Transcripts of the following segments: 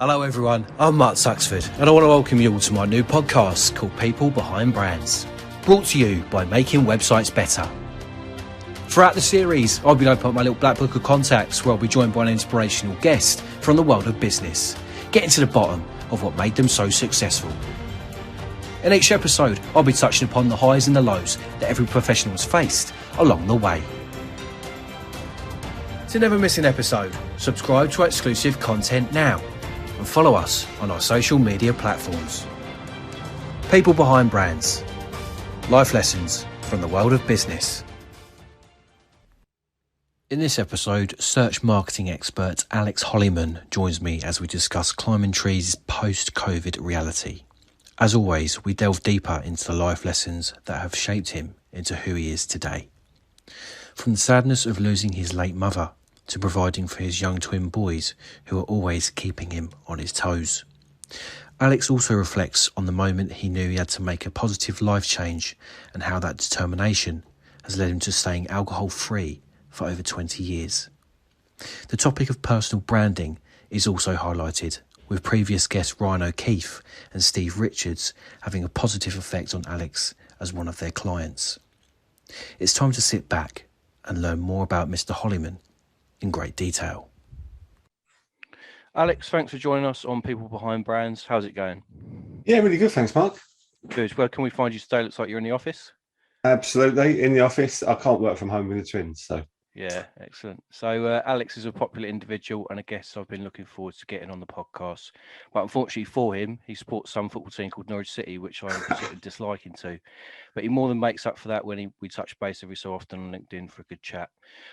Hello everyone, I'm Mark Suxford and I want to welcome you all to my new podcast called People Behind Brands, brought to you by Making Websites Better. Throughout the series, I'll be opening up my little black book of contacts where I'll be joined by an inspirational guest from the world of business, getting to the bottom of what made them so successful. In each episode, I'll be touching upon the highs and the lows that every professional has faced along the way. To never miss an episode, subscribe to our exclusive content now and follow us on our social media platforms. People Behind Brands. Life lessons from the world of business. In this episode, search marketing expert Alex Holliman joins me as we discuss Climbing Trees' post-COVID reality. As always, we delve deeper into the life lessons that have shaped him into who he is today. From the sadness of losing his late mother to providing for his young twin boys who are always keeping him on his toes. Alex also reflects on the moment he knew he had to make a positive life change and how that determination has led him to staying alcohol-free for over 20 years. The topic of personal branding is also highlighted, with previous guests Ryan O'Keefe and Steve Richards having a positive effect on Alex as one of their clients. It's time to sit back and learn more about Mr Holliman in great detail. Alex, thanks for joining us on People Behind Brands. How's it going? Yeah, really good. Thanks, Mark. Good. Where can we find you today? Looks like you're in the office. Absolutely. In the office. I can't work from home with the twins, so. Yeah, excellent. So Alex is a popular individual and a guest I've been looking forward to getting on the podcast. But unfortunately for him, he supports some football team called Norwich City, which I'm sort of disliking to. But he more than makes up for that when we touch base every so often on LinkedIn for a good chat.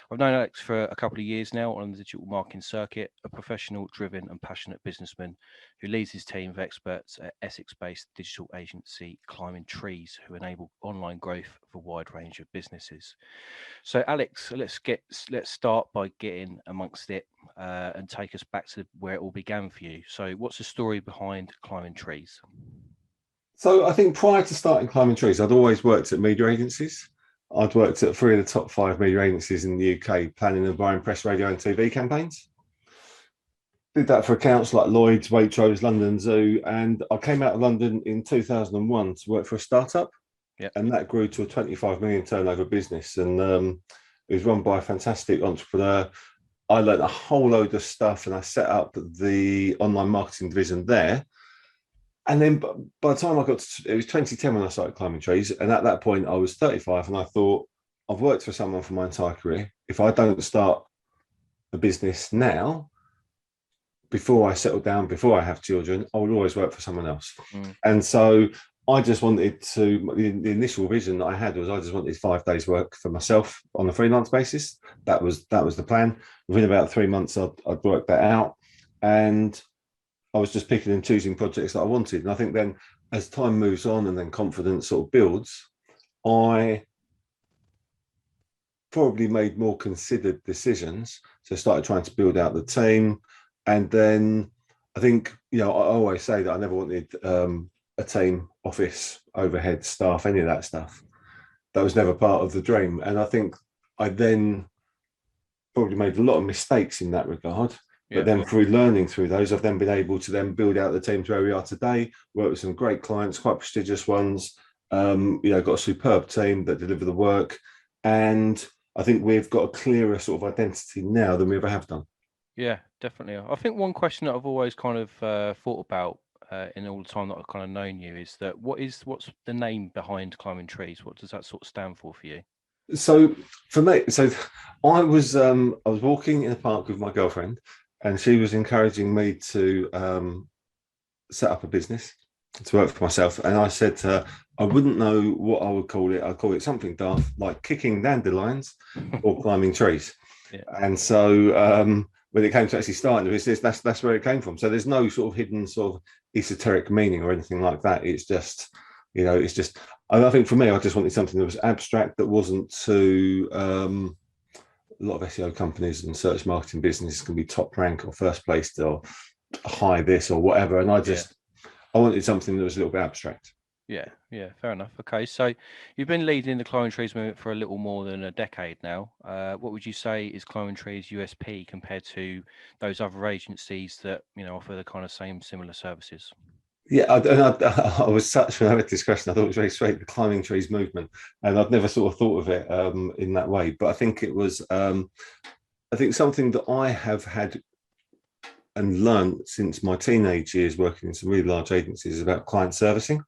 I've known Alex for a couple of years now on the digital marketing circuit, a professional, driven and passionate businessman who leads his team of experts at Essex-based digital agency Climbing Trees, who enable online growth for a wide range of businesses. So Alex, let's start by getting amongst it and take us back to where it all began for you. So what's the story behind Climbing Trees? So I think prior to starting Climbing Trees, I'd always worked at media agencies. I'd worked at 3 of the top 5 media agencies in the UK, planning and buying press, radio and TV campaigns. Did that for accounts like Lloyd's, Waitrose, London Zoo, and I came out of London in 2001 to work for a startup. Yep. And that grew to a 25 million turnover business. And it was run by a fantastic entrepreneur. I learned a whole load of stuff and I set up the online marketing division there. And then by the time it was 2010 when I started Climbing Trees. And at that point, I was 35 and I thought, I've worked for someone for my entire career. If I don't start a business now, before I settle down, before I have children, I would always work for someone else. And so I just wanted to, the initial vision that I had was I just wanted 5 days work for myself on a freelance basis. That was the plan. Within about 3 months, I'd worked that out. And I was just picking and choosing projects that I wanted. And I think then as time moves on and then confidence sort of builds, I probably made more considered decisions. So I started trying to build out the team. And then I think, I always say that I never wanted a team, office, overhead, staff, any of that stuff. That was never part of the dream. And I think I then probably made a lot of mistakes in that regard. Yeah. But then through learning through those, I've then been able to then build out the team to where we are today, work with some great clients, quite prestigious ones, got a superb team that deliver the work. And I think we've got a clearer sort of identity now than we ever have done. Yeah, definitely. I think one question that I've always kind of thought about in all the time that I've kind of known you is that what's the name behind Climbing Trees? What does that sort of stand for you? So for me, I was walking in a park with my girlfriend and she was encouraging me to set up a business, to work for myself. And I said to her, I wouldn't know what I would call it. I'd call it something daft like kicking dandelions or climbing trees. Yeah. And so when it came to actually starting the business, that's where it came from. So there's no sort of hidden sort of esoteric meaning or anything like that. It's just, I think for me, I just wanted something that was abstract, that wasn't too, a lot of SEO companies and search marketing businesses can be top rank or first place or high this or whatever. And I wanted something that was a little bit abstract. Yeah, fair enough. Okay, so you've been leading the Climbing Trees movement for a little more than a decade now. What would you say is Climbing Trees' USP compared to those other agencies that offer the kind of same similar services? Yeah, I was such when I read this question, I thought it was very straight, the climbing trees movement, and I'd never sort of thought of it in that way. But I think it was, I think something that I have had and learned since my teenage years working in some really large agencies is about client servicing.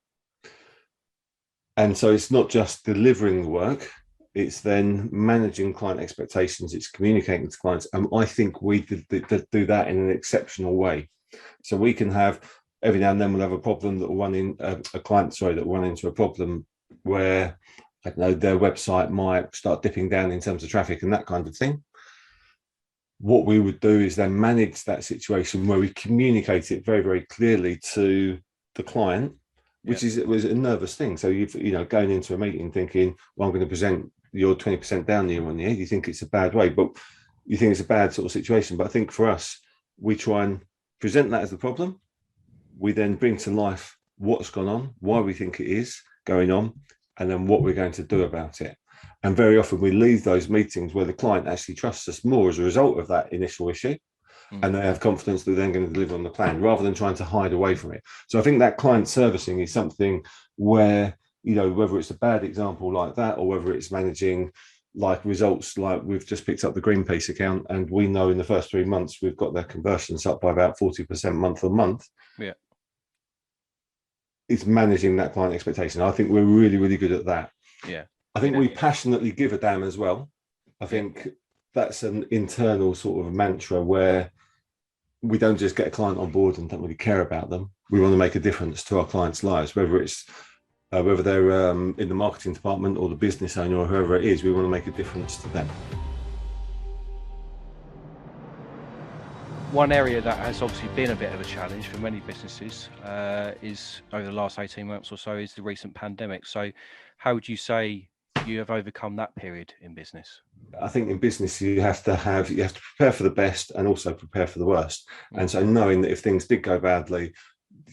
And so it's not just delivering the work, it's then managing client expectations, it's communicating to clients. And I think we do that in an exceptional way. So we can have, every now and then we'll have a problem that will run in, a client, sorry, that will run into a problem where, I don't know, their website might start dipping down in terms of traffic and that kind of thing. What we would do is then manage that situation where we communicate it very, very clearly to the client, which it was a nervous thing. So going into a meeting thinking, well, I'm going to present you're 20% down year on year. You think it's a bad way, but you think it's a bad sort of situation. But I think for us, we try and present that as the problem. We then bring to life what's gone on, why we think it is going on, and then what we're going to do about it. And very often we leave those meetings where the client actually trusts us more as a result of that initial issue. And they have confidence that they're then going to deliver on the plan rather than trying to hide away from it. So I think that client servicing is something where, whether it's a bad example like that or whether it's managing like results, like we've just picked up the Greenpeace account and we know in the first 3 months we've got their conversions up by about 40% month on month. Yeah. It's managing that client expectation. I think we're really, really good at that. Yeah. I think we passionately give a damn as well. I think that's an internal sort of mantra where we don't just get a client on board and don't really care about them. We want to make a difference to our clients' lives, whether it's whether they're in the marketing department or the business owner or whoever it is. We want to make a difference to them. One area that has obviously been a bit of a challenge for many businesses is over the last 18 months or so is the recent pandemic. So how would you say you have overcome that period in business? I think in business you have to prepare for the best and also prepare for the worst. And so knowing that if things did go badly,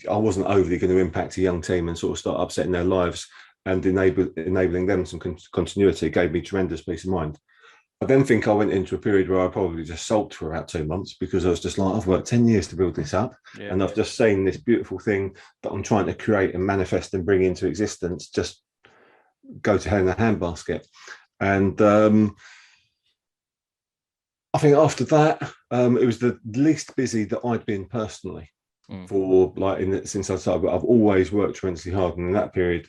I wasn't overly going to impact a young team and sort of start upsetting their lives, and enabling them some continuity gave me tremendous peace of mind. I then think I went into a period where I probably just sulked for about 2 months because I was just like, I've worked 10 years to build this up, and I've just seen this beautiful thing that I'm trying to create and manifest and bring into existence just go to hell in a handbasket. And I think after that, it was the least busy that I'd been personally for since I started. But I've always worked tremendously hard, and in that period,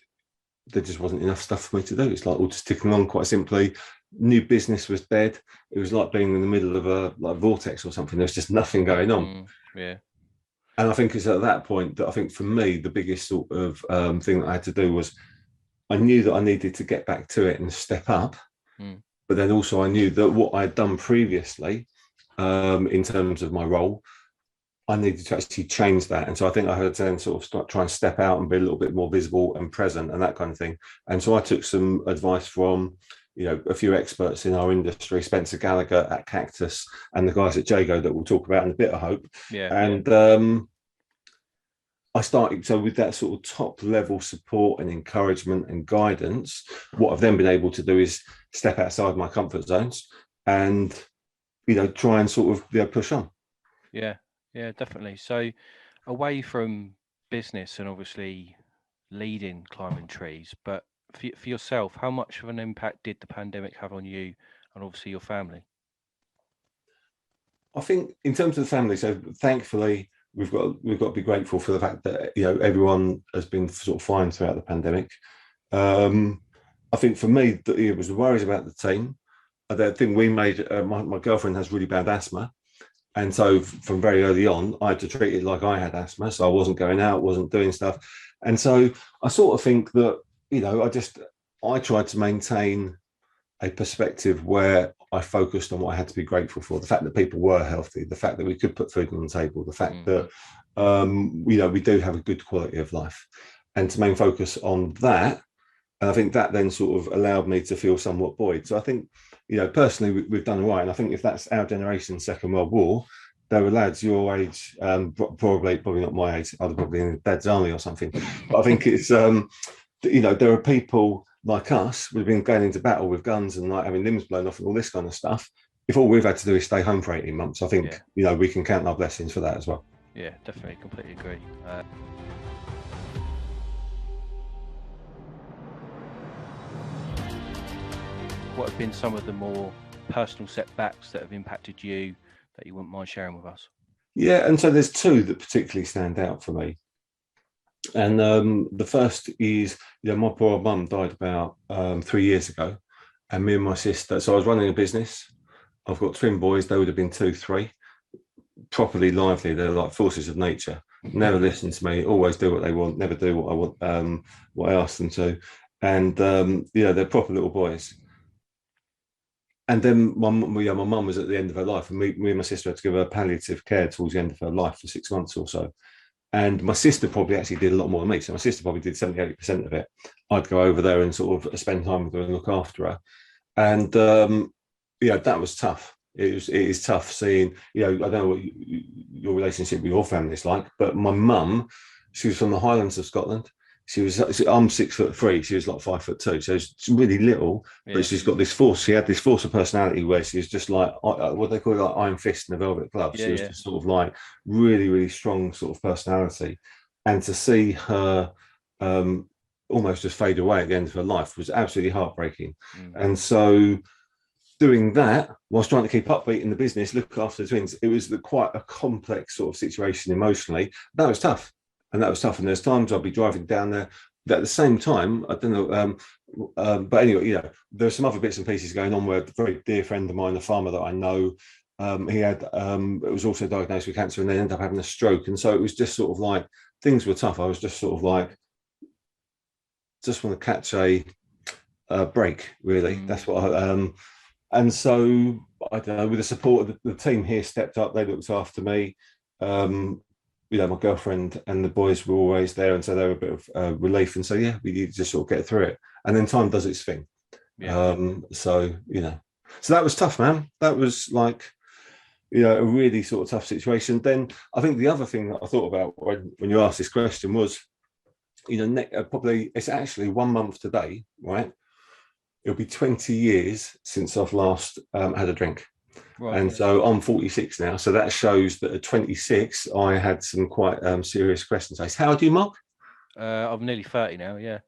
there just wasn't enough stuff for me to do. It's like all just ticking on quite simply. New business was dead. It was like being in the middle of a vortex or something. There's just nothing going on. Yeah. And I think it's at that point that I think for me, the biggest sort of thing that I had to do was I knew that I needed to get back to it and step up. But then also I knew that what I had done previously in terms of my role, I needed to actually change that. And so I think I had to then sort of start trying to step out and be a little bit more visible and present and that kind of thing. And so I took some advice from, a few experts in our industry, Spencer Gallagher at Cactus and the guys at Jago that we'll talk about in a bit, I hope. I started, so with that sort of top level support and encouragement and guidance, what I've then been able to do is step outside my comfort zones and, try and sort of push on. Yeah, definitely. So away from business and obviously leading Climbing Trees, but for yourself, how much of an impact did the pandemic have on you and obviously your family? I think in terms of the family, so thankfully, we've got to be grateful for the fact that everyone has been sort of fine throughout the pandemic. I think for me, it was the worries about the team. The thing we made, my girlfriend has really bad asthma, and so from very early on, I had to treat it like I had asthma. So I wasn't going out, wasn't doing stuff, and so I sort of think that I tried to maintain a perspective where I focused on what I had to be grateful for. The fact that people were healthy, the fact that we could put food on the table, the fact that, we do have a good quality of life, and to main focus on that. And I think that then sort of allowed me to feel somewhat buoyed. So I think, personally, we've done all right. And I think if that's our generation's Second World War, there were lads your age, probably not my age. I'd probably in Dad's army or something. But I think it's there are people like us. We've been going into battle with guns and like having limbs blown off and all this kind of stuff. If all we've had to do is stay home for 18 months, I think we can count our blessings for that as well. Yeah, definitely, completely agree. What have been some of the more personal setbacks that have impacted you that you wouldn't mind sharing with us? Yeah, and so there's two that particularly stand out for me. And the first is, my poor mum died about 3 years ago, and me and my sister. So I was running a business. I've got twin boys. They would have been 2, 3, properly lively. They're like forces of nature. Never listen to me. Always do what they want. Never do what I want. What I ask them to. And they're proper little boys. And then my mum was at the end of her life, and me and my sister had to give her palliative care towards the end of her life for 6 months or so. And my sister probably actually did a lot more than me. So my sister probably did 70, 80% of it. I'd go over there and sort of spend time with her and look after her. And that was tough. It is tough seeing, I don't know what your relationship with your family is like, but my mum, she was from the Highlands of Scotland. I'm 6'3". She was like 5'2". So she's really little, but she's got this force. She had this force of personality where she's just like what they call it, like iron fist and a velvet glove. She was just sort of like really, really strong sort of personality. And to see her almost just fade away at the end of her life was absolutely heartbreaking. And so doing that whilst trying to keep upbeat in the business, look after the twins, it was quite a complex sort of situation emotionally. That was tough. And there's times I'll be driving down there. But at the same time, I don't know. But anyway, there's some other bits and pieces going on where a very dear friend of mine, a farmer that I know, he had, it was also diagnosed with cancer and then ended up having a stroke. And so it was just sort of like, things were tough. I was just sort of like, just want to catch a break, really. That's what and so I don't know, with the support of the team here stepped up, they looked after me. My girlfriend and the boys were always there, and so they were a bit of relief. And so we need to just sort of get through it, and then time does its thing. So that was tough, man. That was like a really sort of tough situation. Then I think the other thing that I thought about when you asked this question was, probably it's actually 1 month today, right? It'll be 20 years since I've last had a drink. Right. And so I'm 46 now. So that shows that at 26, I had some quite serious questions. How old are you, Mark? I'm nearly 30 now, yeah.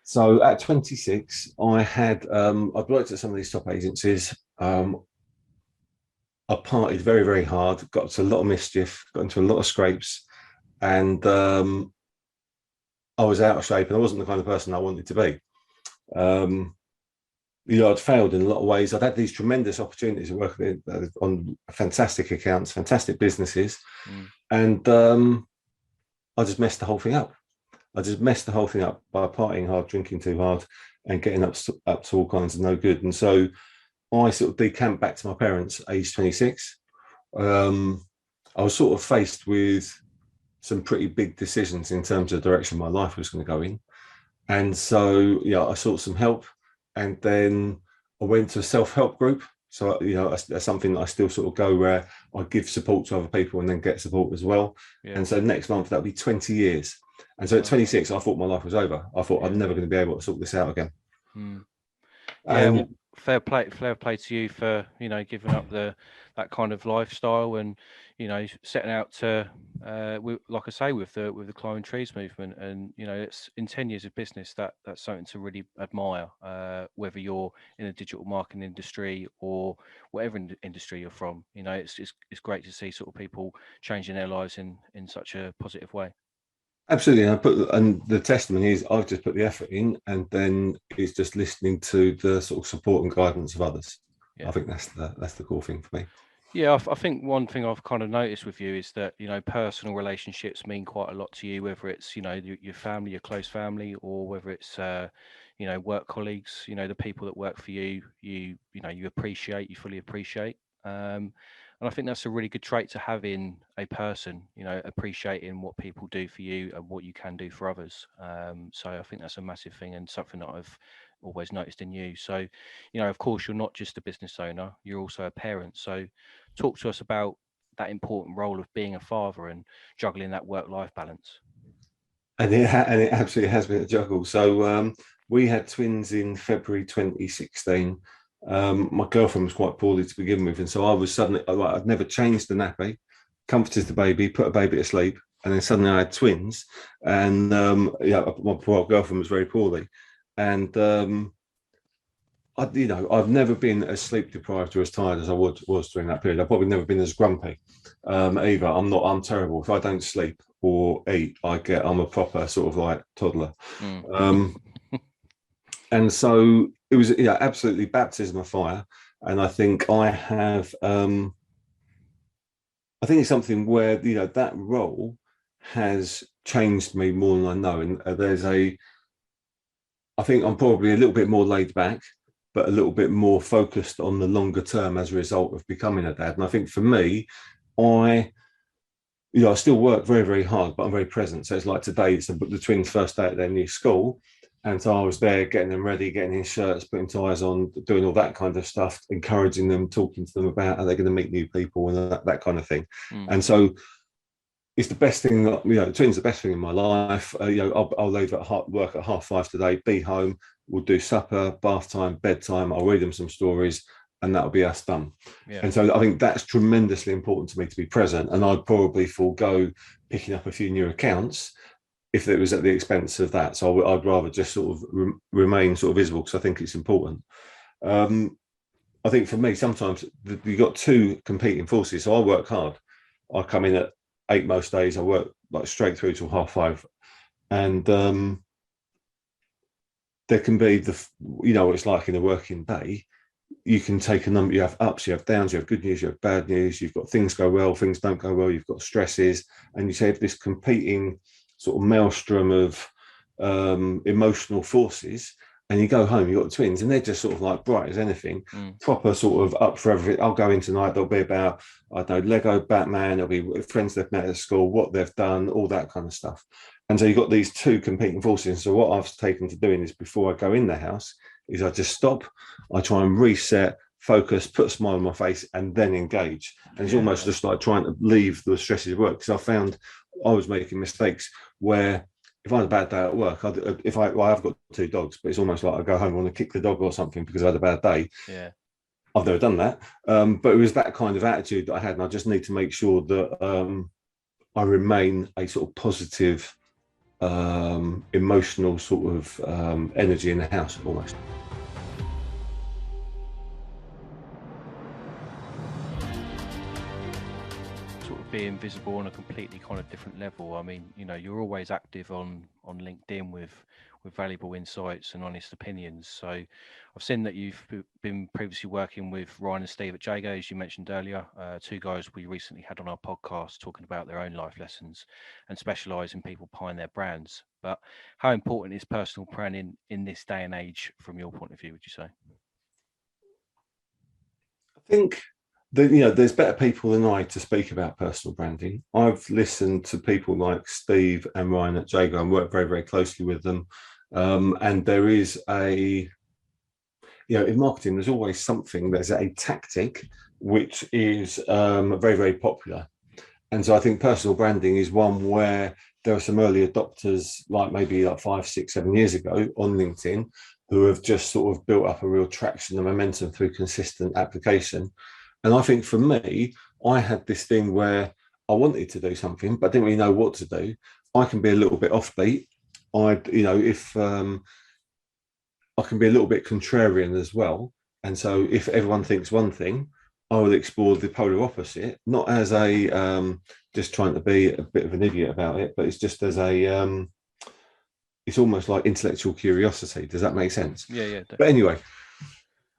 So at 26, I'd worked at some of these top agencies. I partied very, very hard, got into a lot of mischief, got into a lot of scrapes, and I was out of shape, and I wasn't the kind of person I wanted to be. I'd failed in a lot of ways. I'd had these tremendous opportunities of working on fantastic accounts, fantastic businesses, and I just messed the whole thing up. I just messed the whole thing up by partying hard, drinking too hard, and getting up to all kinds of no good. And so I sort of decamped back to my parents, age 26. I was sort of faced with some pretty big decisions in terms of the direction my life was going to go in. And so, I sought some help. And then I went to a self-help group. So, that's something that I still sort of go where I give support to other people and then get support as well. Yeah. And so next month, that'll be 20 years. And so at 26, I thought my life was over. I thought I'm never going to be able to sort this out again. Well, fair play to you for, giving up that kind of lifestyle and, setting out to, like I say, with the Climbing Trees movement. And, it's in 10 years of business, that's something to really admire, whether you're in the digital marketing industry or whatever industry you're from. It's great to see sort of people changing their lives in such a positive way. Absolutely. And the testimony is I've just put the effort in, and then it's just listening to the sort of support and guidance of others. Yeah. I think that's the cool thing for me. Yeah, I think one thing I've kind of noticed with you is that, personal relationships mean quite a lot to you, whether it's, your family, your close family, or whether it's, work colleagues, the people that work for you, you fully appreciate. And I think that's a really good trait to have in a person, appreciating what people do for you and what you can do for others. So I think that's a massive thing and something that I've always noticed in you. So, of course, you're not just a business owner, you're also a parent. So talk to us about that important role of being a father and juggling that work-life balance. And it absolutely has been a juggle. So we had twins in February 2016. My girlfriend was quite poorly to begin with, and so I was suddenly, I'd never changed the nappy, comforted the baby, put a baby to sleep, and then suddenly I had twins, and my poor girlfriend was very poorly, and I've never been as sleep deprived or as tired as I was during that period. I've probably never been as grumpy either. I'm terrible. If I don't sleep or eat, I'm a proper sort of like toddler. And so it was absolutely baptism of fire. And I think I think it's something where that role has changed me more than I know. And I think I'm probably a little bit more laid back, but a little bit more focused on the longer term as a result of becoming a dad. And I think for me, I still work very, very hard, but I'm very present. So it's like today, it's the twins' first day at their new school. And so I was there getting them ready, getting in shirts, putting ties on, doing all that kind of stuff, encouraging them, talking to them about how they're going to meet new people and that kind of thing. And so it's the best thing, the twins are the best thing in my life. I'll leave work at 5:30 today, be home, we'll do supper, bath time, bedtime, I'll read them some stories, and that'll be us done. Yeah. And so I think that's tremendously important to me to be present. And I'd probably forego picking up a few new accounts if it was at the expense of that. So I'd rather just sort of remain sort of visible because I think it's important. I think for me, sometimes you've got two competing forces. So I work hard. I come in at 8 most days. I work like straight through till 5:30. And there can be what it's like in a working day. You can take a number, you have ups, you have downs, you have good news, you have bad news, you've got things go well, things don't go well, you've got stresses, and you have this competing sort of maelstrom of emotional forces, and you go home, you've got twins, and they're just sort of like bright as anything, proper sort of up for everything. I'll go in tonight, there'll be about, I don't know, Lego, Batman, there'll be friends they've met at school, what they've done, all that kind of stuff. And so you've got these two competing forces. So what I've taken to doing is before I go in the house is I just stop, I try and reset, focus, put a smile on my face, and then engage. And it's almost just like trying to leave the stresses of work, because I found I was making mistakes where if I had a bad day at work, I've got 2 dogs, but it's almost like I go home and want to kick the dog or something because I had a bad day. Yeah, I've never done that, but it was that kind of attitude that I had, and I just need to make sure that I remain a sort of positive, emotional sort of energy in the house almost. Being visible on a completely kind of different level. I mean, you're always active on LinkedIn with valuable insights and honest opinions. So I've seen that you've been previously working with Ryan and Steve at Jago, as you mentioned earlier, 2 guys we recently had on our podcast talking about their own life lessons and specialize in people behind their brands. But how important is personal branding in this day and age from your point of view, would you say? I think there's better people than I to speak about personal branding. I've listened to people like Steve and Ryan at Jago and worked very, very closely with them. And there is in marketing, there's always there's a tactic which is very, very popular. And so I think personal branding is one where there are some early adopters, like maybe like 5, 6, 7 years ago on LinkedIn, who have just sort of built up a real traction and momentum through consistent application. And I think for me, I had this thing where I wanted to do something, but I didn't really know what to do. I can be a little bit offbeat. I can be a little bit contrarian as well. And so if everyone thinks one thing, I will explore the polar opposite, not as a just trying to be a bit of an idiot about it, but it's just as it's almost like intellectual curiosity. Does that make sense? Yeah, definitely. But anyway,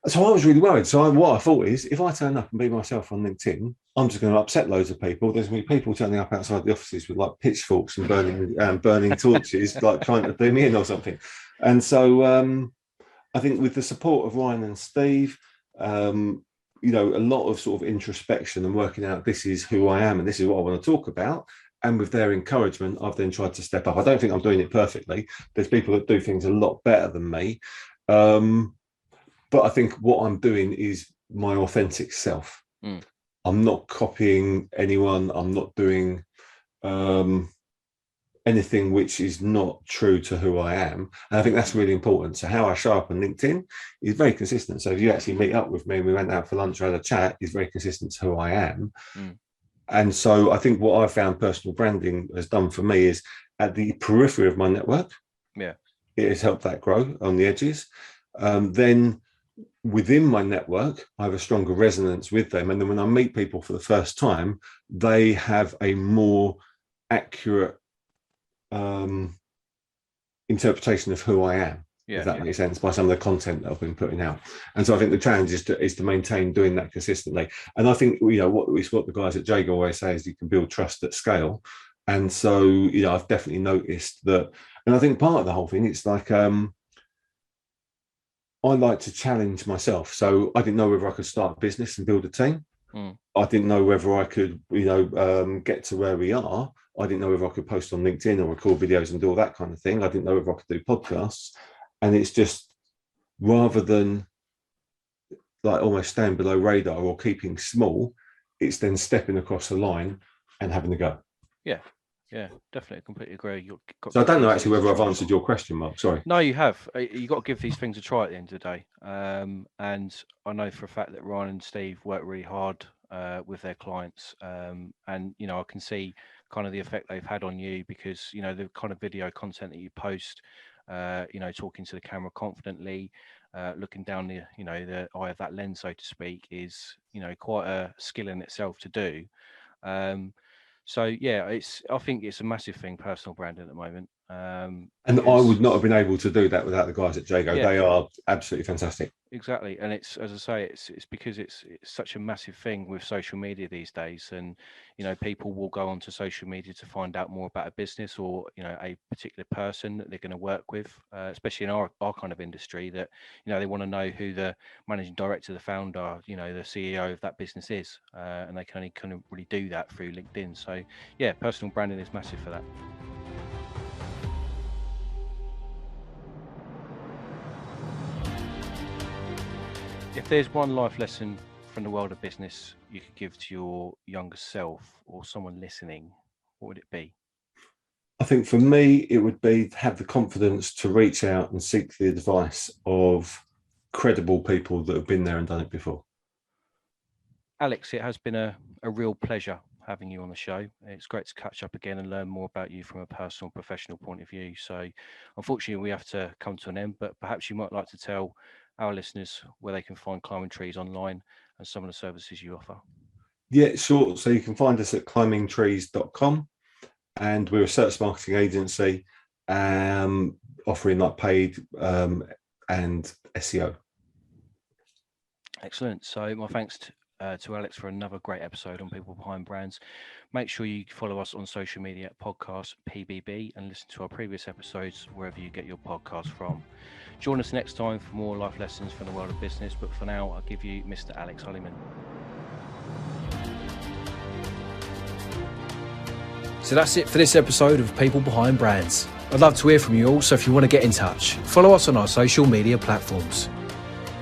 so I was really worried. So what I thought is, if I turn up and be myself on LinkedIn, I'm just going to upset loads of people. There's going to be people turning up outside the offices with like pitchforks and burning torches, like trying to do me in or something. And so I think with the support of Ryan and Steve, a lot of sort of introspection and working out this is who I am and this is what I want to talk about. And with their encouragement, I've then tried to step up. I don't think I'm doing it perfectly. There's people that do things a lot better than me. But I think what I'm doing is my authentic self. I'm not copying anyone. I'm not doing anything which is not true to who I am. And I think that's really important. So how I show up on LinkedIn is very consistent. So if you actually meet up with me and we went out for lunch or had a chat, is very consistent to who I am. And so I think what I found personal branding has done for me is at the periphery of my network. Yeah. It has helped that grow on the edges. Then within my network, I have a stronger resonance with them. And then when I meet people for the first time, they have a more accurate interpretation of who I am, if that makes sense, by some of the content that I've been putting out. And so I think the challenge is to maintain doing that consistently. And I think, what the guys at Jago always say is you can build trust at scale. And so, I've definitely noticed that. And I think part of the whole thing, it's like, I like to challenge myself. So I didn't know whether I could start a business and build a team. I didn't know whether I could, get to where we are. I didn't know whether I could post on LinkedIn or record videos and do all that kind of thing. I didn't know whether I could do podcasts. And it's just, rather than like almost staying below radar or keeping small, it's then stepping across the line and having a go. Yeah, definitely. Completely agree. So I don't know actually whether I've answered your question, Mark. Sorry. No, you have. You've got to give these things a try at the end of the day. And I know for a fact that Ryan and Steve work really hard with their clients. And, I can see kind of the effect they've had on you because, the kind of video content that you post, talking to the camera confidently, looking down the eye of that lens, so to speak, is, quite a skill in itself to do. So yeah, I think it's a massive thing, personal branding at the moment. And I would not have been able to do that without the guys at Jago. They are absolutely fantastic. Exactly, and it's, as I say, it's because it's such a massive thing with social media these days, and people will go onto social media to find out more about a business or a particular person that they're going to work with, especially in our kind of industry. That they want to know who the managing director, the founder, the CEO of that business is, and they can only kind of really do that through LinkedIn. So yeah, personal branding is massive for that. If there's one life lesson from the world of business you could give to your younger self or someone listening, what would it be? I think for me, it would be to have the confidence to reach out and seek the advice of credible people that have been there and done it before. Alex, it has been a real pleasure having you on the show. It's great to catch up again and learn more about you from a personal, professional point of view. So unfortunately, we have to come to an end, but perhaps you might like to tell our listeners where they can find Climbing Trees online and some of the services you offer. Yeah, sure. So you can find us at climbingtrees.com, and we're a search marketing agency offering like paid and SEO. Excellent. So my thanks to Alex for another great episode on People Behind Brands. Make sure you follow us on social media at Podcast PBB and listen to our previous episodes wherever you get your podcast from. Join us next time for more life lessons from the world of business. But for now, I'll give you Mr. Alex Holliman. So that's it for this episode of People Behind Brands. I'd love to hear from you all, so if you want to get in touch, follow us on our social media platforms.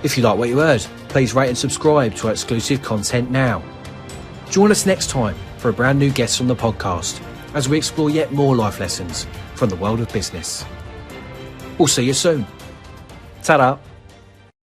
If you like what you heard, please rate and subscribe to our exclusive content now. Join us next time for a brand new guest on the podcast as we explore yet more life lessons from the world of business. We'll see you soon. Ta-da!